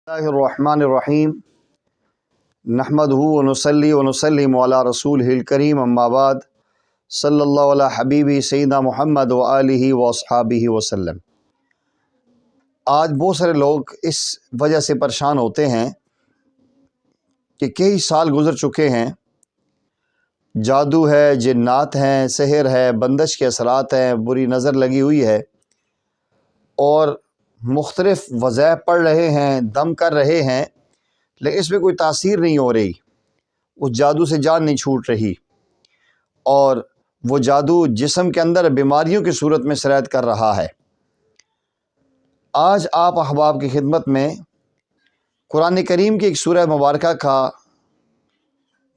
اللہ الرحمن الرحیم نحمدہ ونصلی ونسلم علی رسولہ الکریم اما بعد صلی اللہ علی حبیبی سیدنا محمد وآلہ واصحابہ وسلم۔ آج بہت سارے لوگ اس وجہ سے پریشان ہوتے ہیں کہ کئی سال گزر چکے ہیں، جادو ہے، جنات ہیں، سحر ہے، بندش کے اثرات ہیں، بری نظر لگی ہوئی ہے، اور مختلف وظائف پڑھ رہے ہیں، دم کر رہے ہیں، لیکن اس میں کوئی تاثیر نہیں ہو رہی، اس جادو سے جان نہیں چھوٹ رہی، اور وہ جادو جسم کے اندر بیماریوں کی صورت میں سرایت کر رہا ہے۔ آج آپ احباب کی خدمت میں قرآن کریم کی ایک سورہ مبارکہ کا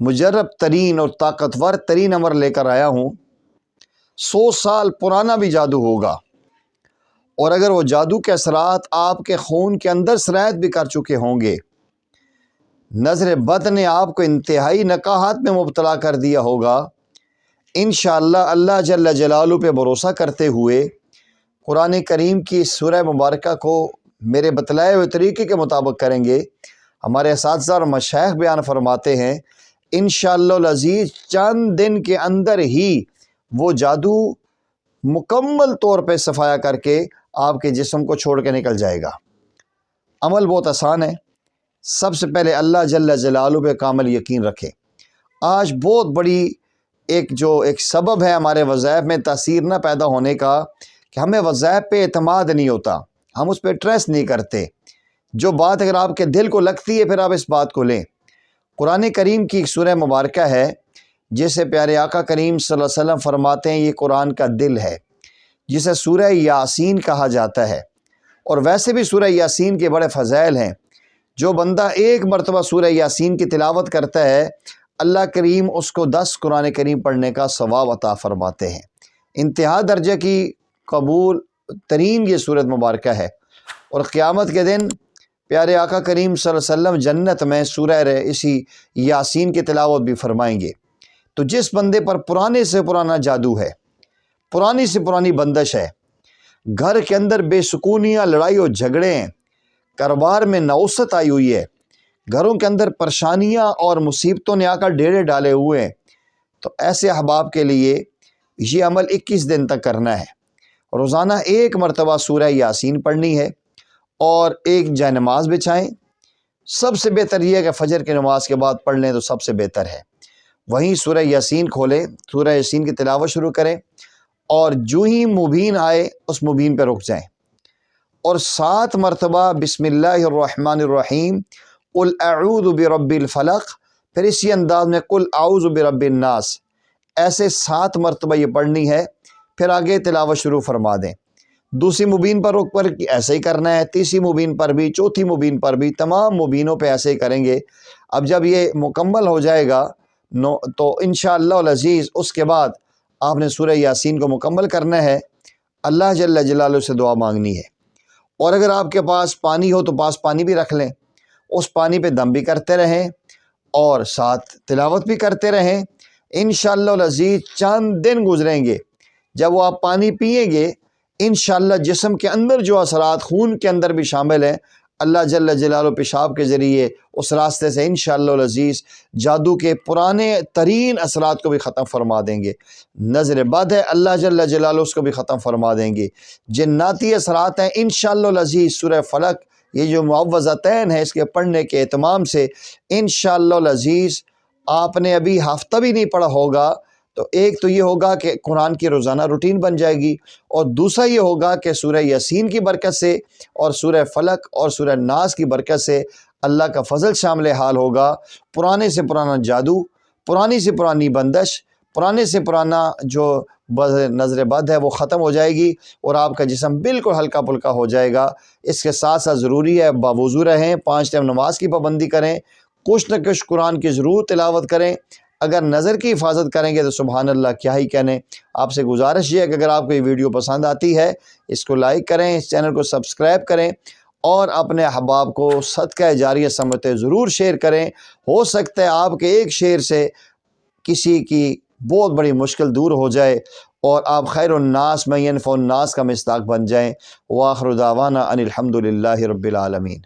مجرب ترین اور طاقتور ترین امر لے کر آیا ہوں۔ 100 سال پرانا بھی جادو ہوگا، اور اگر وہ جادو کے اثرات آپ کے خون کے اندر سرایت بھی کر چکے ہوں گے، نظر بد نے آپ کو انتہائی نکاحت میں مبتلا کر دیا ہوگا، انشاءاللہ اللہ جل جلالہ پہ بھروسہ کرتے ہوئے قرآن کریم کی سورہ مبارکہ کو میرے بتلائے ہوئے طریقے کے مطابق کریں گے۔ ہمارے اساتذہ اور مشائخ بیان فرماتے ہیں انشاءاللہ العزیز چند دن کے اندر ہی وہ جادو مکمل طور پہ صفایا کر کے آپ کے جسم کو چھوڑ کے نکل جائے گا۔ عمل بہت آسان ہے۔ سب سے پہلے اللہ جل جلالہ پہ کامل یقین رکھیں۔ آج بہت بڑی ایک سبب ہے ہمارے وظائف میں تاثیر نہ پیدا ہونے کا کہ ہمیں وظائف پہ اعتماد نہیں ہوتا، ہم اس پہ ٹرسٹ نہیں کرتے۔ جو بات اگر آپ کے دل کو لگتی ہے پھر آپ اس بات کو لیں۔ قرآن کریم کی ایک سورہ مبارکہ ہے جسے پیارے آقا کریم صلی اللہ علیہ وسلم فرماتے ہیں یہ قرآن کا دل ہے، جسے سورہ یاسین کہا جاتا ہے، اور ویسے بھی سورہ یاسین کے بڑے فضائل ہیں۔ جو بندہ ایک مرتبہ سورہ یاسین کی تلاوت کرتا ہے اللہ کریم اس کو 10 قرآن کریم پڑھنے کا ثواب عطا فرماتے ہیں۔ انتہا درجہ کی قبول ترین یہ سورت مبارکہ ہے، اور قیامت کے دن پیارے آقا کریم صلی اللہ علیہ وسلم جنت میں سورہ اسی یاسین کی تلاوت بھی فرمائیں گے۔ تو جس بندے پر پرانے سے پرانا جادو ہے، پرانی سے پرانی بندش ہے، گھر کے اندر بے سکونیاں، لڑائی اور جھگڑے ہیں، کاروبار میں نوسط آئی ہوئی ہے، گھروں کے اندر پریشانیاں اور مصیبتوں نے آ کر ڈیرے ڈالے ہوئے ہیں، تو ایسے احباب کے لیے یہ عمل 21 دن تک کرنا ہے۔ روزانہ ایک مرتبہ سورہ یاسین پڑھنی ہے، اور ایک جائے نماز بچھائیں۔ سب سے بہتر یہ ہے کہ فجر کی نماز کے بعد پڑھ لیں تو سب سے بہتر ہے۔ وہیں سورہ یاسین کھولیں، سورہ یاسین کی تلاوت شروع کریں، اور جو ہی مبین آئے اس مبین پہ رک جائیں، اور 7 مرتبہ بسم اللہ الرحمن الرحیم، قل اعوذ برب الفلق، پھر اسی انداز میں قل اعوذ برب الناس، ایسے 7 مرتبہ یہ پڑھنی ہے۔ پھر آگے تلاوت شروع فرما دیں۔ دوسری مبین پر رک کر ایسے ہی کرنا ہے، تیسری مبین پر بھی، چوتھی مبین پر بھی، تمام مبینوں پہ ایسے ہی کریں گے۔ اب جب یہ مکمل ہو جائے گا تو انشاءاللہ العزیز اس کے بعد آپ نے سورہ یاسین کو مکمل کرنا ہے، اللہ جل جلالہ سے دعا مانگنی ہے، اور اگر آپ کے پاس پانی ہو تو پاس پانی بھی رکھ لیں، اس پانی پہ دم بھی کرتے رہیں اور ساتھ تلاوت بھی کرتے رہیں۔ انشاءاللہ العزیز چند دن گزریں گے، جب وہ آپ پانی پئیں گے انشاءاللہ جسم کے اندر جو اثرات خون کے اندر بھی شامل ہیں اللہ جل جلالہ پیشاب کے ذریعے اس راستے سے انشاءاللہ العزیز جادو کے پرانے ترین اثرات کو بھی ختم فرما دیں گے۔ نظر بد ہے اللہ جل جلالہ اس کو بھی ختم فرما دیں گے۔ جناتی اثرات ہیں انشاءاللہ العزیز سورہ فلق، یہ جو معوذتین ہے اس کے پڑھنے کے اہتمام سے انشاءاللہ العزیز آپ نے ابھی ہفتہ بھی نہیں پڑھا ہوگا تو ایک تو یہ ہوگا کہ قرآن کی روزانہ روٹین بن جائے گی، اور دوسرا یہ ہوگا کہ سورہ یاسین کی برکت سے اور سورہ فلق اور سورہ ناس کی برکت سے اللہ کا فضل شامل حال ہوگا۔ پرانے سے پرانا جادو، پرانی سے پرانی بندش، پرانے سے پرانا جو نظر بد ہے وہ ختم ہو جائے گی، اور آپ کا جسم بالکل ہلکا پھلکا ہو جائے گا۔ اس کے ساتھ ساتھ ضروری ہے باوضو رہیں، 5 ٹائم نماز کی پابندی کریں، کچھ نہ کچھ قرآن کی ضرور تلاوت کریں۔ اگر نظر کی حفاظت کریں گے تو سبحان اللہ کیا ہی کہنے۔ آپ سے گزارش یہ ہے کہ اگر آپ کو یہ ویڈیو پسند آتی ہے اس کو لائک کریں، اس چینل کو سبسکرائب کریں، اور اپنے احباب کو صدقہ جاریہ سمجھتے ضرور شیئر کریں۔ ہو سکتا ہے آپ کے ایک شیئر سے کسی کی بہت بڑی مشکل دور ہو جائے، اور آپ خیر الناس من ینفع الناس کا مصداق بن جائیں۔ وآخر دعوانا ان الحمد للہ رب العالمین۔